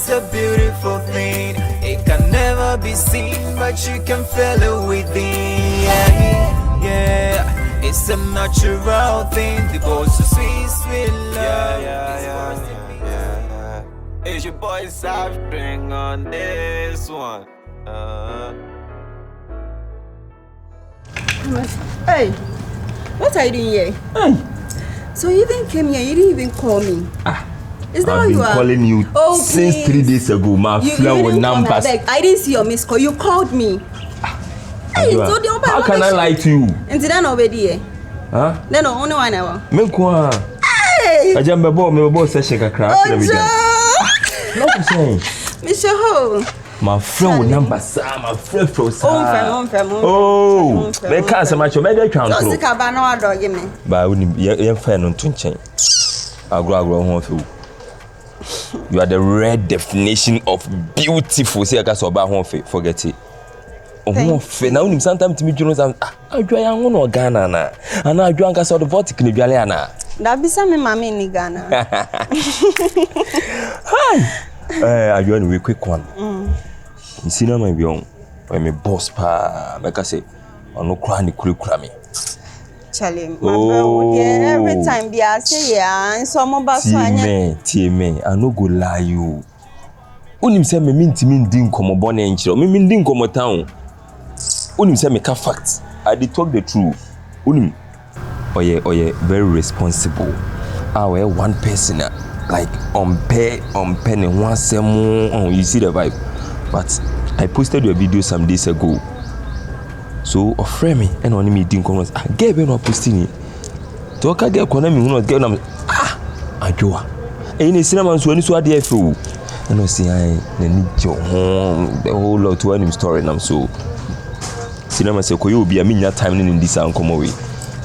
is a beautiful thing. It can never be seen, but you can feel it within. Yeah, yeah. It's a natural thing. The boys so sweet, sweet love. Yeah. It's your boy Soft String on this one. Hey, what are you doing here? Hey. So you even came here, you didn't even call me. Is that I've been calling you since please. 3 days ago. My friend with numbers. I didn't see your missed call. You called me. Hey, so the how can I lie to you? And then already. Huh? Then only one hour. Hey! I jump about me about session crack. Mr. Ho. My friend with numbers. My friend from Oh, me can't say much. Me dey twan so sika ba na wadog me. Ba we ye friend no tunchen. Agro ho fe. You are the rare definition of beautiful. Say aka so ba ho fe, forget it. Oh fe na unim sometimes to me you know say adwa ya ho no Ghana na. Ana adwa nka so the votic ni dwale ana. Da bisa me mama ni Ghana. Hi. Adwa ni we quick one. You see now my young when me boss pa make I say ono kra ni kura me. Charlie, my bro, yeah, every time be I say yeah, and some of us tie me, I no go lie you. Unim say me ntimi ndi nkomo bone enchiro. Me ndi nkomo town. Unim say me ka fact. I dey talk the truth. Unim oye very responsible. Our one person like on pen and one semo, you see the vibe. But I posted your video some days ago. So offer me and on me didn't come. I gave no posting it. Talk I get economy who not get them. Ajoa. Any cinnamon so any so dear fool. And I say I need your home the whole lot to any story and I'm so cinnamon say you be a minute time in this and come away.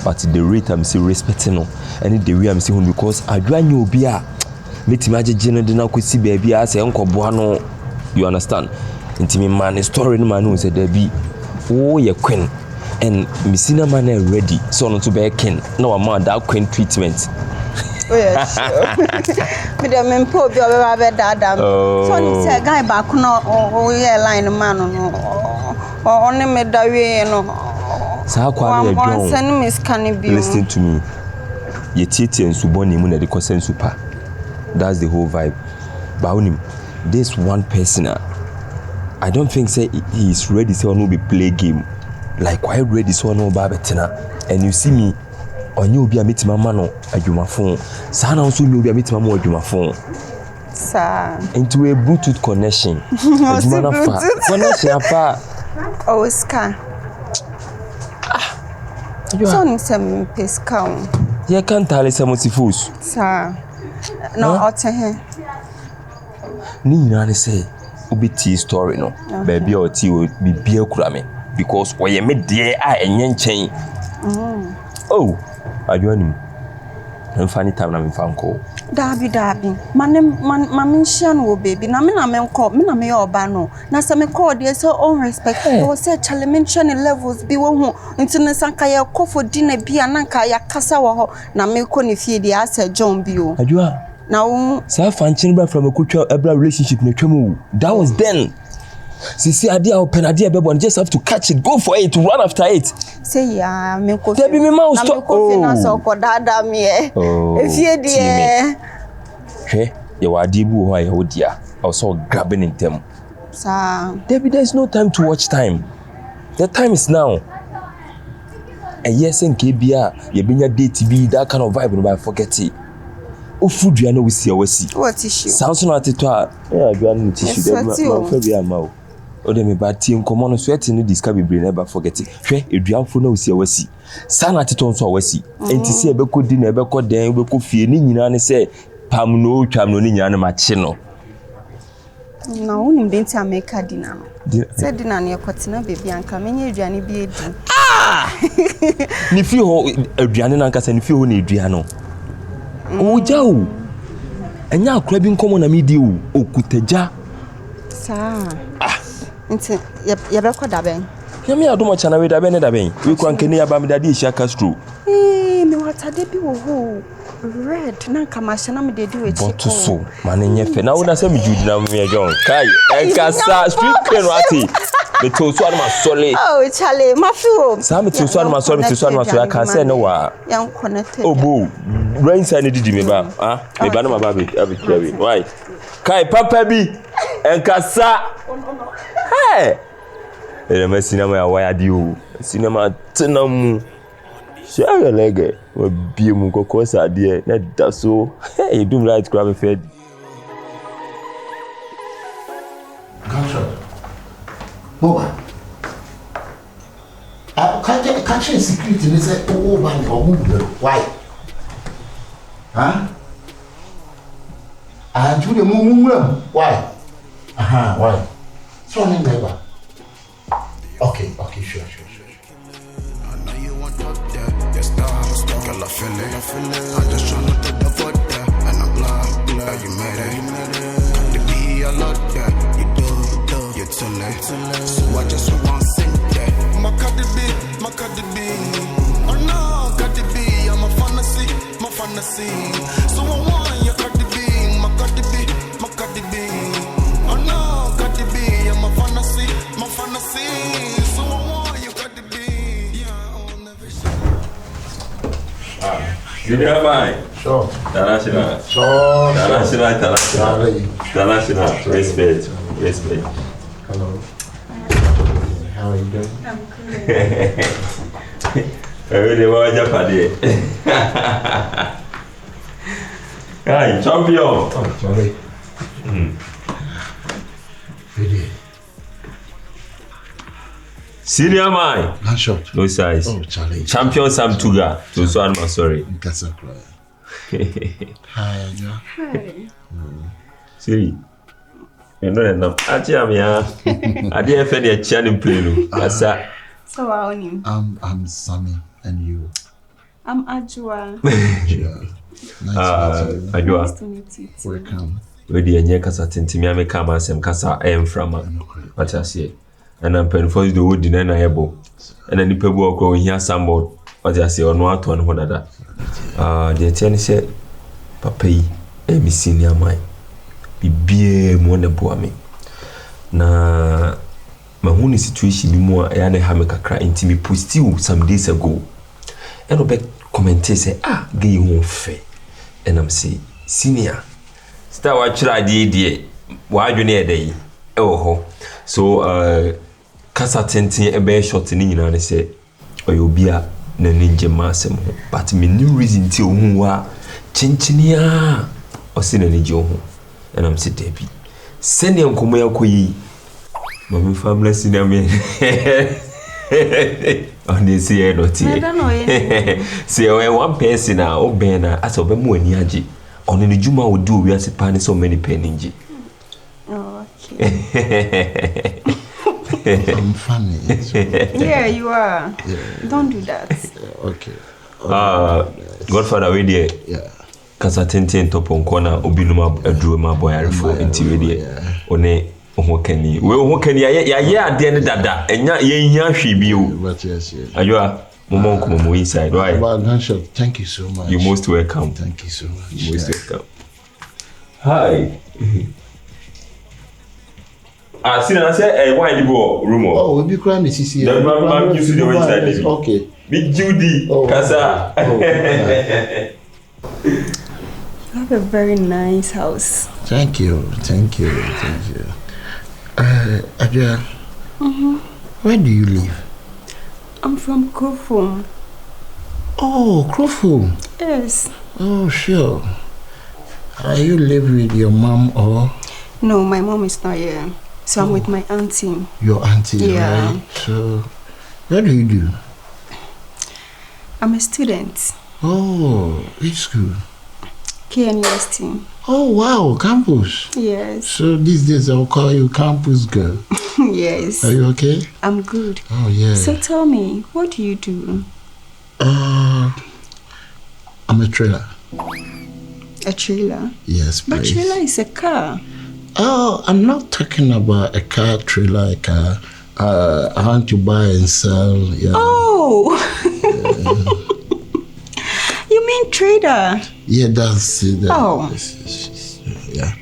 But the rate I'm still respecting no. And the way I'm saying because Ajoa you be a meet imagine general could see baby I say uncle Buano. You understand? Intimi man story no man who said there be oh your queen and Missina man ready so not to be a king. No amount that queen treatment. Oh yes. Me dem impo bi obe dada. So ni say guy back no oh yeah line man no. Only me da we no. Sa kwa na One send me scan bi. Listen to me. Ye tete nsuboni mu na de kosen super. That's the whole vibe. Ba this one person I don't think say he is ready so no be play game like why ready so no ba betina and you see me on you be a meet mama no adwuma phone sa na also me be a meet mama adwuma phone sa into a Bluetooth connection adwuma na fa connection afa Oscar so ni sem peska ye kan tale sem sifus sa no otehe ni nyina ne say obeti story no baby o ti o bibia kura me because oye me de a enye nchen oh adwanim mfa ni time na mfa nko dabi mama nshia no baby na me nko me na me oba no na se me call dey so on respect o say challenge levels bi wo hu ntine sanka ya kofo di na bia na nka ya kasa wo ho na me ko ne fie dey asa John bi o adwa now sa fanchin bra from a cultural relationship na twemu that was then see idea open idea bebo just have to catch it go for it to run after it say ya me ko there be me mouse stop na so ko dada me efie die he ye wadi bu ho ya odia also grabbing in them sa there is no time to watch time the time is now and yes nke bia ye benya date bi that kind of vibe no I forget it food you know we see what tissue sounds not at all adwa no tissue dem ma fa bi ama o dem me ba tie nkomo no sweat no discover be never forget it hwe eduanfo na we see sana atiton so awasi enti se ebekodi na ebekode ebeko fie ni nyina ne se pam no twam no ni nyina ne mache no na woni mbenti ameka dina no se dina ne ekotena bebi anka menye eduane bi edi ni fi ho eduane na anka se ni fi ho na edua no Ojao. Enya akura bi nkomo na medi o okutaja. Sa. Nti ye be ko da ben. Ya me adoma chana we da ben. We kwa nkene ya ba me da di ehia Castro. Me watade bi wo ho. red. Na kamasha na me dey do it. But so, man enye fe. Na una say me Judy na me John. Kai, enkasa street clean rati. Me to so anma sole. Oh, Charlie, my feel. Sa me to so anma sole, me to so anma sole. I can say no wa. Young connected. Oh bo, rain sign didi me ba. Ah, me ba na ma ba be abi. Why? Kai papa bi enkasa. Hey. Ele cinema ya wire di o. Cinema tenamu. Share your leg. We be mu kokko sa de na da so. Hey, you do right grab fed. Gunshot. Boba. Catch security and say, oh, man, why? Huh? And to the moon, why? Why? So, neighbor. Okay, sure. I know you want up there, yes, girl, I feel it. I just tryna take the foot there, and I'm glad you made it. Got to be a lot there, you do, you're too late. So I just want to sing there. My Cardi B. Oh no, Cardi B, I'm a fantasy. So I want your Cardi B, my Cardi B. Oh no, Cardi B, I'm a fantasy. So I want your Cardi B. Yeah, I'll never say. You know mine. Sure. International. Respect. Hello. How are you doing? I'm good. Really want Japan. Hi, champion. Oh, Charlie. Really? Senior man. Gunshot. No size. Oh, Charlie. Champion Sam Tuga. To so I'm sorry. Hi, Joe. Hi. Siri. You know enough. Achia me ah. Ade e fe de achia ni play no. Asa. So how are you? I'm Sammy, and you? I'm Ajua. Yeah. Nice Ajua. To meet you. Welcome. We dey enye kasa tentimi ame ka ma asem kasa frama. What I say. And I'm pen for the wood dinner na ebo. And then the people go here sambo. What I say on what to and dada. The ten say papa yi me senior man. Bibie mo na bo ame. Na mahuni situation bi mo ya na ha me kakra intimi post you some days ago. And obe comment say gay won fe. And I'm say senior. Star wa chira die wa adwene e dey. E wo ho. So kasa tenten ebe short ni nyina ne say oyobia na ninje masem ho. But me new reason ti ohun wa chinchinia o se na ninje ohun. And I'm say Debbie. Send them come here koyi. Mama family senior me. On the say not here. I don't know. Say one person na o ben na as obe mu ani age. On the juma we do we as pan so many penninji. Oh, okay. I'm funny. Yeah, you are. Yeah. Don't do that. Okay. Godfather we there. Yeah. Kasa tenten topon kona obinuma aduro ma boyarefo enti we there. One ohokani. We ohokani ya ade ne dada. Enya ye hia hwe bi o. But yes. Ajua Momo come inside. Why? Gunshot, thank you so much. You're most welcome. Thank you so much. You're most welcome. Hi. See, I said, why you go room? Oh, we'll be crying, CC. The man gives you the way inside. Okay. Big Judy. Oh, Kasa. You have a very nice house. Thank you. Adia, where do you live? I'm from Kofum. Oh, Kofum. Yes. Oh, sure. Are you live with your mom or? No, my mom is not here. So I'm with my auntie. Your auntie, yeah. Right? So, what do you do? I'm a student. Oh, which school? KNUST. Oh, wow, campus. Yes. So these days I'll call you campus girl. Yes. Are you okay? I'm good. Oh, yeah. So tell me, what do you do? I'm a trailer. A trailer? Yes, please. But trailer is a car. Oh, I'm not talking about a car, trailer, a car. I want to buy and sell. Yeah. Oh! You mean trader? Yeah, that's it. Oh. Yeah.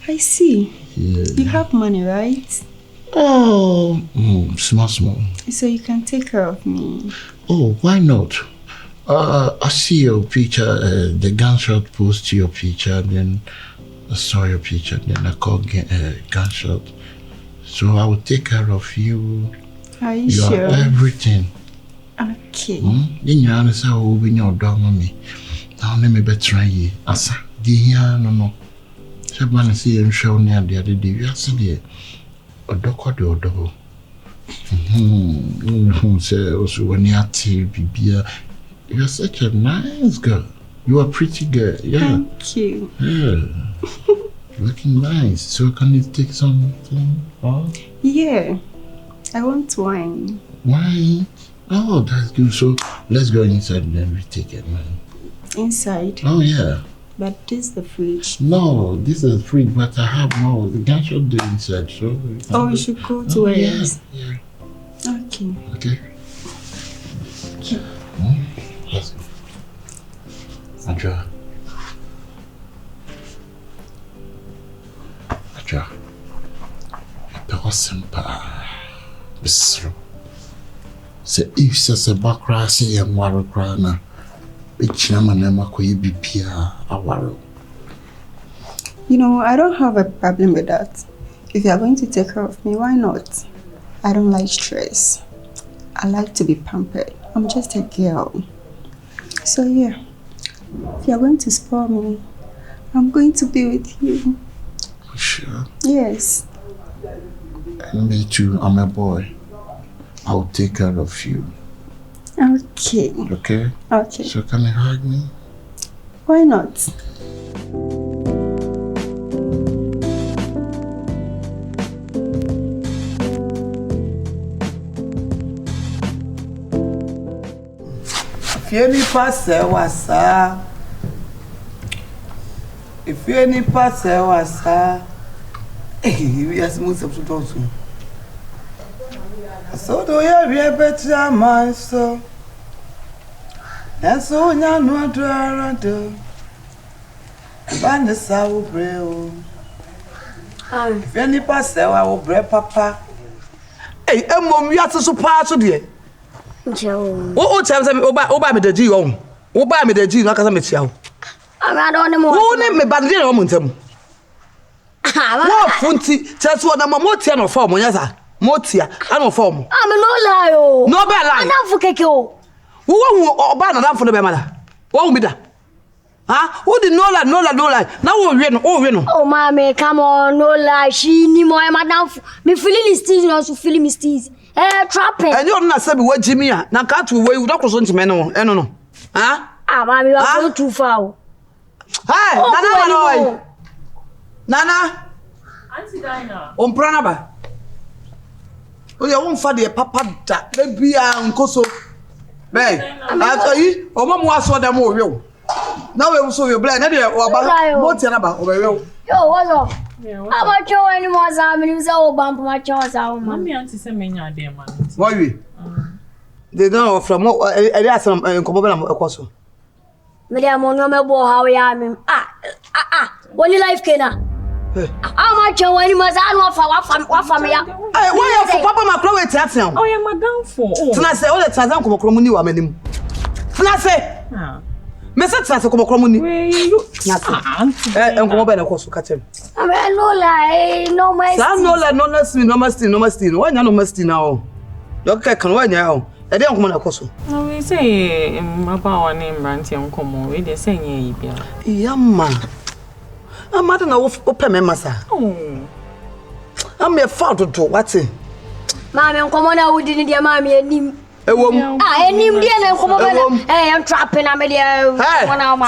I see. Yeah. You have money, right? Oh, small. So you can take care of me. Oh, why not? I see your picture, the gunshot post your picture, then I saw your picture, then I called gunshot. So I will take care of you. Are you You sure? are everything. Okay. Then you understand who will be your dog on me. Now let me be trying. Asa, no. Someone see him show near the other day. You are saying, Odo. Say also when you are Bibia, you are such a nice girl. You are a pretty girl. Yeah. Thank you. Yeah. Looking nice. So can you take something? Oh? Yeah. I want wine. Wine? Oh, that's good. So let's go inside and then we take it, man. Inside? Oh, yeah. But this is the fridge. No, this is free, but I have more. The gunshot do inside, so... We should go to where else? Yeah. Okay. Okay. Let's go. Adja. Simple. Bisro. Say if says a backra say and warrior crana. Which namanema could be Pia a warrior. You know, I don't have a problem with that. If you are going to take care of me, why not? I don't like stress. I like to be pampered. I'm just a girl. So yeah, if you are going to spoil me, I'm going to be with you. Sure. Yes. And me too, I'm a boy. I'll take care of you. Okay. Okay? Okay. So can you hug me? Why not? If you any pass wasa. We are smooth substitute. So do you be a better man so? And so now no do. Bandesa will brew. If any pass I will break papa. Hey, mom, you have to support today. What time oba me the G on? Oba me the G, not as I met you. I don't know. Who name me bad dear momentum? What funty tells what I'm a motia no form, yes, motia, I don't form. I'm no lie. No bad lie. I don't forget you. Who won't ban enough for the mother? Won't be that? Huh? Who did no lie? Now we'll win. Oh, mommy, come on, no lie. She need more, madam. Me feeling is teasing, also feeling me teasing. Trapping. And you're not saying what Jimmy, now can't we wait without crossing to men? No. Huh? Mommy, you are going too far. Hey, Nana. Auntie Dinah. Pranaba. Oh, you won't find the papa that baby uncle so. Hey, after you, or mom was so damn real. Now we also your blind, or about what's about over you. Yo, what's up? How about you anymore? I'm in the old bump my chance. Mommy, Auntie sent me a dear man. Why we? They don't know from what I asked them and come over and also. Madam, no me bo how ya am. What life kena? How much you when you must what for me? Why you for Papa Macro wait at now? Oh, yeah, madam for. Tana say all the time come across money wa manim. Tana say. Me say tana say come across money. You and come over na course catch him. I mean no lie, no my. No lie, no must. Why no must now? You can why now? I don't come na course. No, we say about our name Branty and come we dey say ye bia. Yamma. I'm not na open me masa. Oh. I'm a father to what? Mommy, come on now, we didn't dear mommy enim. Enim dear na come over. Hey, I'm trapping am there.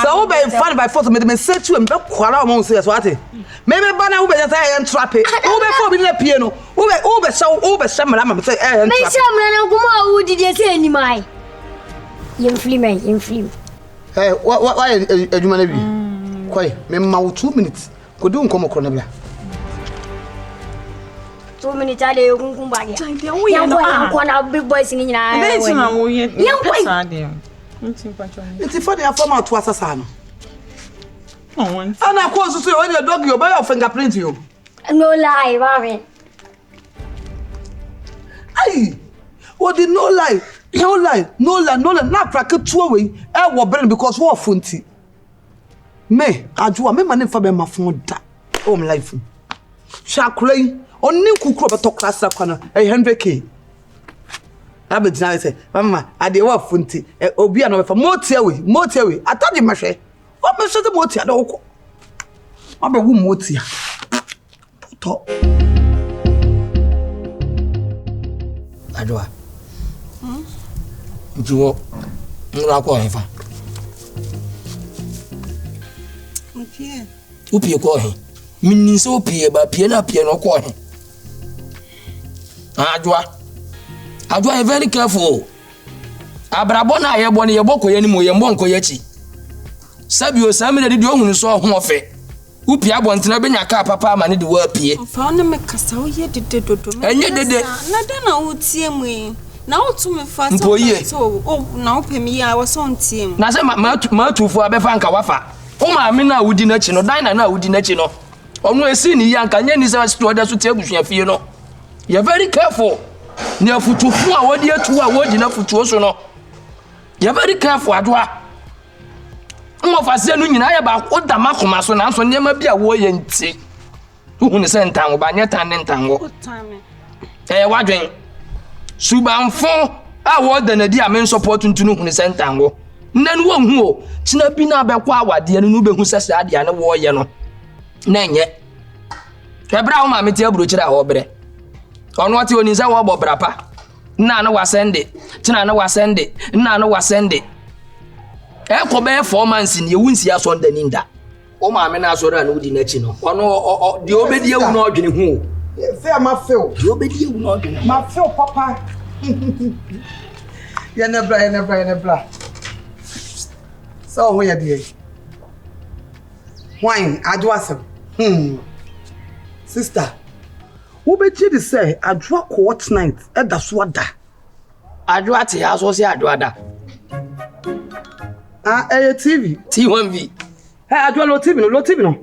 So be fun by force me say to him be kwara o mo say so what? Maybe bana wo be say I am trapping. Wo be for be na pie no. Wo be shamra ma say I am trapping. Me shamra na kuma wo did say enim ai. Yem film. Hey, why adwuma na bi? Kwai, me ma 2 minutes. Ko do nkomo kro na bia. 2 minutes ale yokunkumba ya. Yanko na big boys ni nyina. That's na wo ye. Yanko. It's for the former to assassin. Oh, one. And of course, when your dog, you buy your fingerprint you. No lie, Mami. Aye. What did no lie? No lie. Not crack it 2 away. I will burn because what funty. Me, I do a man for my phone that. Oh, my life. Shaklay, only cook up a talk class corner, 100K. I be deny say, Mama, I dey wa funti. Obi an for motiawe. I told you mashe. What me say the motia do. I be wu motia. To. Adwa. Njuo. Nra ko hefa. Okay. Upie ko he. Minni so pie ba pie na pie no ko he. Adwa. Adwa, very careful. Abrabona ye boni ye boko ye ni mo ye mbonko ye chi. Sabio samina di ohunu so ho ofe. Upi abontina benya ka papa ma ne di wa pie. Fa na me kasa wo ye dede dodo. Enye dede. Na de na wo tie mu yi. Na wo tu me fa so na wo pem yi a wo so ntie mu. Na se ma tufu abefa nka wafa. O ma me na wudi na chi no, dan na wudi na chi no. Onu esi ni ya nka nye ni se sto da so tie busua fie no. You very careful. Ni afutufu a wodi atu a wodi na futuo so no. You very careful Adwa. Mo fa se no nyina ya ba ko da makoma so na so nema bi a wo ye nti. Hu ni se ntango ba nye tan ne ntango. Wadwen. Subanfo a wo da na di a men support ntunu hu ni se ntango. Nnan wo hu o, tina bi na be kwa awade no be hu sese ade ane wo ye no. Na nye. Ebra wo ma me tie buro kira ho bre. Ono ati oni za wo bo brapa. Nna na wasende, tina na wasende, nna na wasende. Ko be 4 months ni ewunsi aso nda ninda. O ma me na aso ra na udi na chi no. Ono de obedi ewu na odwene hu. Fe ma feel. De obedi ewu na odwene. Ma feel papa. Ya na bra. So ho ya de. Wine Adwa sem. Sister. Wo be chi di say Adwa court night e da so ada. Adwa te aso se Adwa da. TV. T1V. Hey, Adwa lo TV no.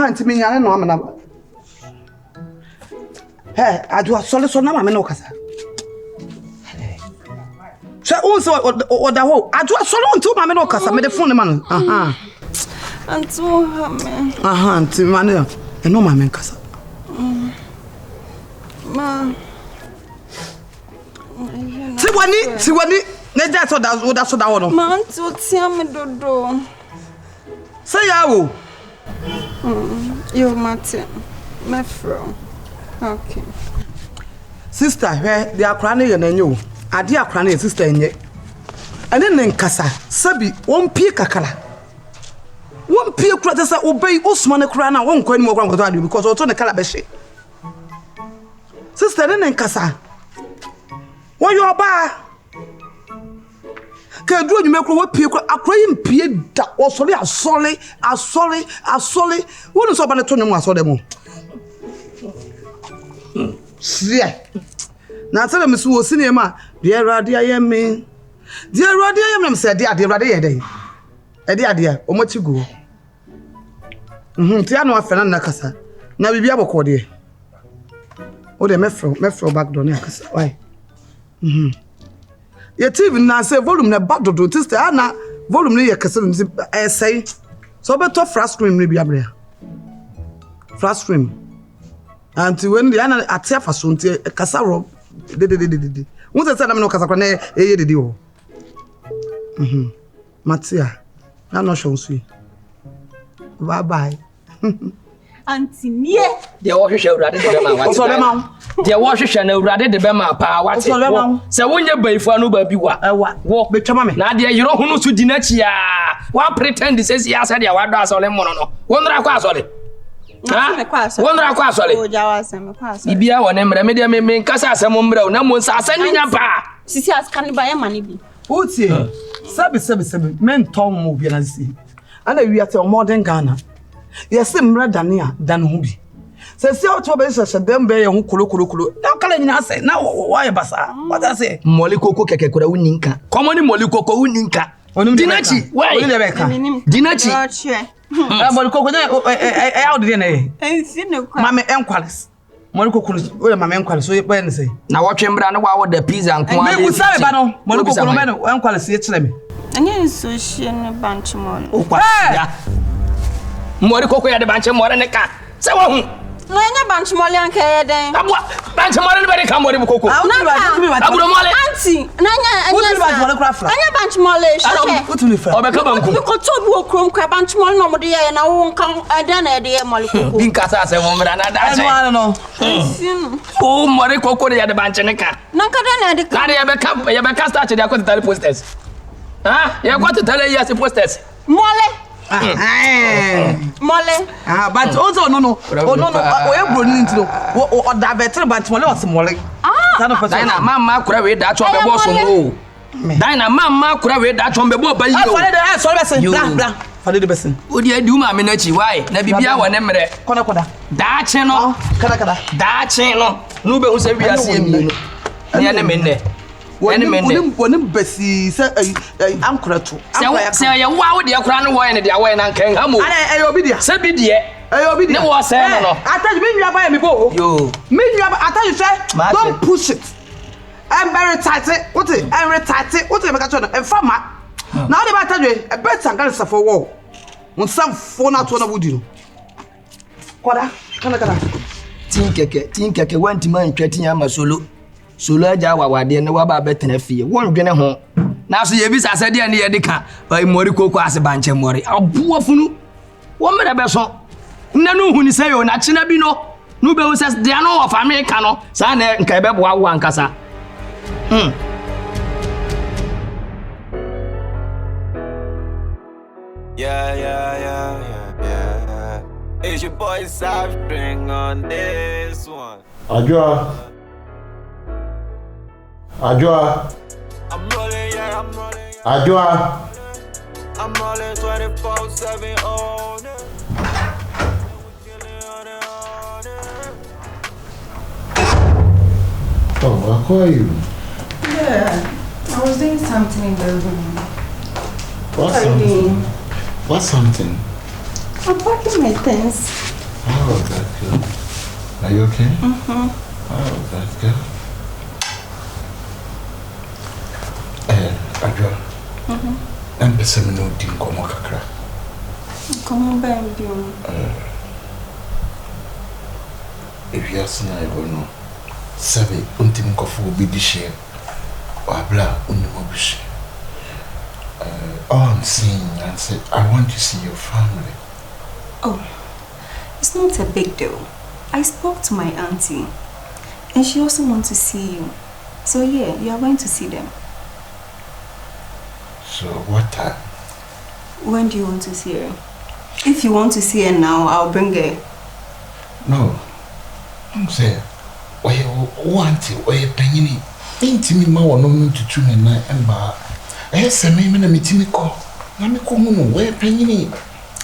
Ntimi nyane no amana. Hey, Adwa so na ma me no kasa. So unso oda ho. Adwa so no ntu ma me no kasa me de phone man. Antu ha me. Ntimi mane. E no ma me kasa. Ma. Tiwani, ne da so da wono. Ma ntu tia me dodo. Say yawo. Yo mate. Me fro. Okay. Sister, where the akra ne ye na nyo. Ade akra ne sister enye. Ene ne nkasa, sabi won pie kakala. Won pie kura tesa obey Osman ne kura na won kwani mo kura nkoto ade because oto ne kala be hye. Sister ne nkasa. Wọ́n yọ ọba kẹ́ẹ̀dúró nyùmẹ́ kúrò wọ́n pie kúrò akúrò yìí mpie da ọ̀sọ̀lẹ̀ asọ́lẹ̀ wọ́n ní sọ ọba ní tó ní mu asọ́lẹ̀ mu. Síẹ̀ na sẹ́lẹ̀ mi sọ wọ́n sí ni ẹ̀ ma diẹ Awurade ayẹ mi na mi sẹ́ ẹ̀dí adìẹ Awurade yẹ dẹ́yìn ẹ̀dí adìẹ ọmọ ti gu hɔ. Tí a nọ afẹ́ náà nà kasa na bíbí abọ̀kọ̀ deɛ o de mẹ́frɛ back door ní akasa wáyé. Your TV na say volume na bad do sister ana volume ni ye kese no say so beto flash screen ni bia bra flash screen anti when the ana atia fa so nti kasa ro de won say na me no kasa kwa na eye de o matia na no show so bye Auntie nie de wo hwehwe Awurade de ma wa. Oso de ma. De wo hwehwe na Awurade de ma pa wa te. Se wonye baifo anu ba bi wa. Wo betwama me. Na de yero hunu so di na chi a. Wa pretend say ya se de wa do asole mo no. Wonra kwa asole. Wonra kwa asole. O jawa asem kwa asole. Bibia wo ne mra me de me nkasa asem mra na mo nsa asan nya pa. Sisi askan ba ya mane bi. Utie. Sabi men ton mo bi na si. Ana wi ate o modern Ghana. Yes, mra dania dan ho bi. Say to be say dem be hu kolo. Na kala nyina say na why basa. What I say? Moli koko keke kura uninka. Common moli koko uninka. Dinachi, why? Dinachi. Moli koko na how did you Mama enqualis. Moli koko we mama enqualis so you say. Na what chembra na wa the pizza and kwa. Me usabe ba no. Moli koko no me enqualis ye kire me. Anya so she no banch mo. Mori koko ya de banche mori ne ka. Se wo hu. No anya banch mo le anka ye den. Abwa banche mori ne be ka mori koko. Aburo mole. Auntie, na anya banch mo le she. Utuni fa. Obe ka banku. Ko to bi okrom kwa banch mo no mo de ye na wo nkan ada na de ye moli koko. Bin ka sa se mo mra na da se. No. O mori koko de ya de banche ne ka. Na ka da na de ka. Na ye be ka start de akoti tele posters. Ah, ye akoti tele yes posters. Mole. Mole. But also no. Oh no. O e bro ni ntino. O da betre banch mole o se mole. Dina mama kura we da chon be bo so no. Dina mama kura we da chon be bo ba yi o. Sorry besin. Bla. Fade de besin. O di adu ma me na chi why? Na bibia wo ne mre. Koda. Da che no. Kada. Da che no. Nu be hu se wi ase mi. Ne ne me ne. Wonim besi se ankura to. Se ye wa wo de akura no wo ne de awo na nkan ha mo. Ana e obi dia. Se bi de. Obi dia. Ne wo se no. Attach me nwa ba me bo. Yo. Me nwa ba attach say don't push it. I'm very tight. What it? I'm very tight. What it make a and farmer. Now the attach we e better kan sa for wall. Mon sam fo na to na wudi no. Koda. Kana. Tin keke wanti man twati ama solo aja wawade ne waba betena fie won dwene ho na so ye bisa asade ne ye deka mori koko ase banche mori abuo funu wo mere be so nna no huni se yo na china bi no no be wo se de ano of America no sa na nka be boa wo ankasa Yeah. It's your boy String on this one. Ajua. I'm rolling. Ajua. I'm rolling 24/7 on it. Oh, how are you? Yeah, I was doing something in the room. What's something? I'm packing my things. Oh, that's good. Are you okay? Oh, that's good. Ajua. Empesa me no din komo kakra. Komo ba mbio. If you ask na ego no. Sabe, untim kofu bi di share. Wabla unimobishi. All I'm saying, I said, I want to see your family. Oh, it's not a big deal. I spoke to my auntie, and she also wants to see you. So yeah, you are going to see them. So what time? When do you want to see her? If you want to see her now, I'll bring her. No, I'm saying, why you auntie, why you penny? Ain't me ma no to tune and night and bar. Yes, I mean, I'm a call. Let me come on, where penny.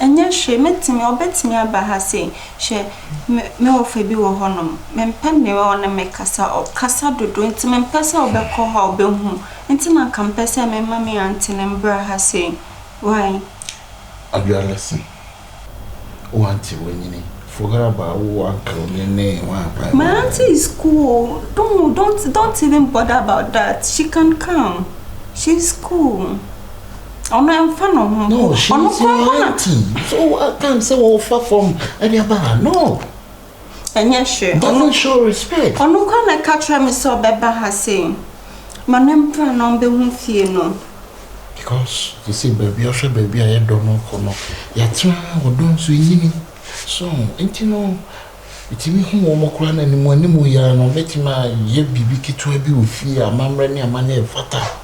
And yes, she met me or bet me about her saying, she me offer be or honor, men pen never on a make casa or casa do doing to men pesa or back call her be home. Until I can pesa me mammy auntie and bra her saying, why? I'll be a lesson. Oh, auntie, when you forget about uncle, your name, my auntie is cool. Don't even bother about that. She can come. She's cool. I'm fan of her. No, she's your auntie. So I can't say far from Adiaba. No. And yes, sure. Doesn't show respect. On no can I catch her so beba has saying. My name plan on the womb fear no. Because you see, baby, I don't know. You're trying or don't swing. So, ain't you know? It's me who won't cry anymore. No, bet my ye bibi to be with fear. I'm running a money fata.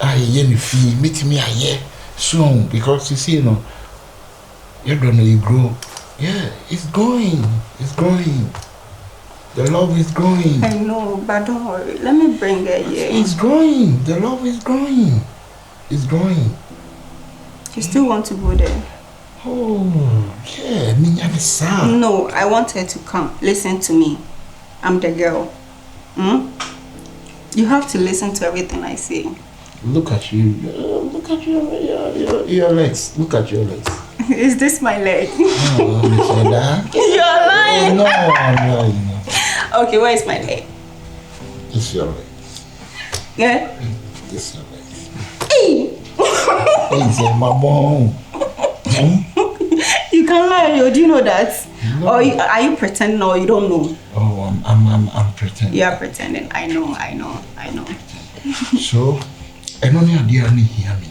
I yen fee, meet me a year soon because you see, you don't know you grow. Yeah, it's growing. The love is growing. I know, but don't worry. Let me bring her here. It's growing. The love is growing. It's growing. You still want to go there? Oh, yeah, me and No, I want her to come. Listen to me. I'm the girl. You have to listen to everything I say. Look at you. Look at your legs. Look at your legs. Is this my leg? Oh, You're lying. No. Okay, where is my leg? This is your leg. Yeah? This is your leg. Hey! Hey, my mom. You can lie, do you know that? No. Or are you pretending or you don't know? Oh, I'm pretending. You are pretending. I know. So, I don't know idea any hear me.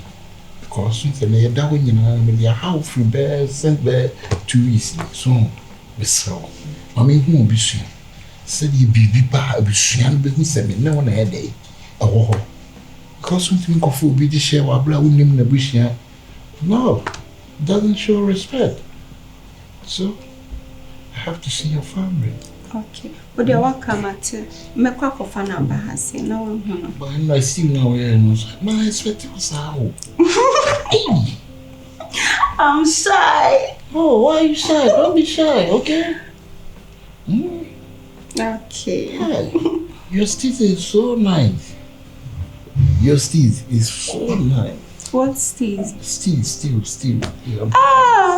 Because since I that when you know me how free bear sent bear 2 weeks. So, we saw. I mean who be soon. Said you be ba be soon be who said me no one a day. Oh. Because something of food be the share wa bla unim na bushia. No. Doesn't show respect. So, I have to see your family. Okay. But they won't come at me kwa kofana bahasi. No. But I see now here no. My expect was how. I'm shy. Oh, why are you shy? Don't be shy, okay? Okay. Hi. Your teeth is so nice. Your teeth is so nice. What Steve? Steve. Yeah.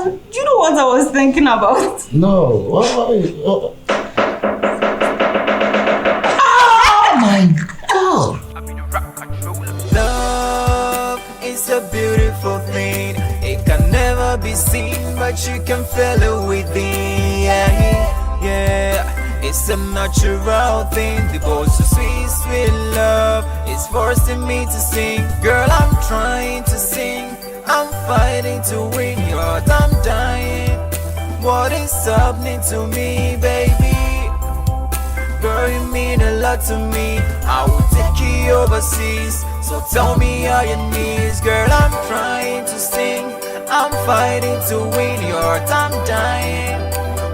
Do you know what I was thinking about? No. Oh my God. Love is a beautiful thing. It can never be seen, but you can feel it within. Yeah. It's a natural thing. The boss of sweet love is forcing me to sing. Girl, I'm trying to sing. I'm fighting to win your heart. I'm dying. What is happening to me, baby? Girl, you mean a lot to me. I will take you overseas. So tell me how your knees. Girl, I'm trying to sing. I'm fighting to win your heart. I'm dying.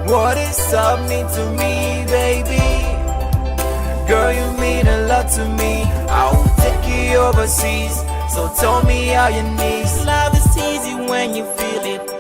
What is happening to me, baby? Girl, you mean a lot to me. I will take you overseas. So tell me how your knees. Love is easy when you feel it.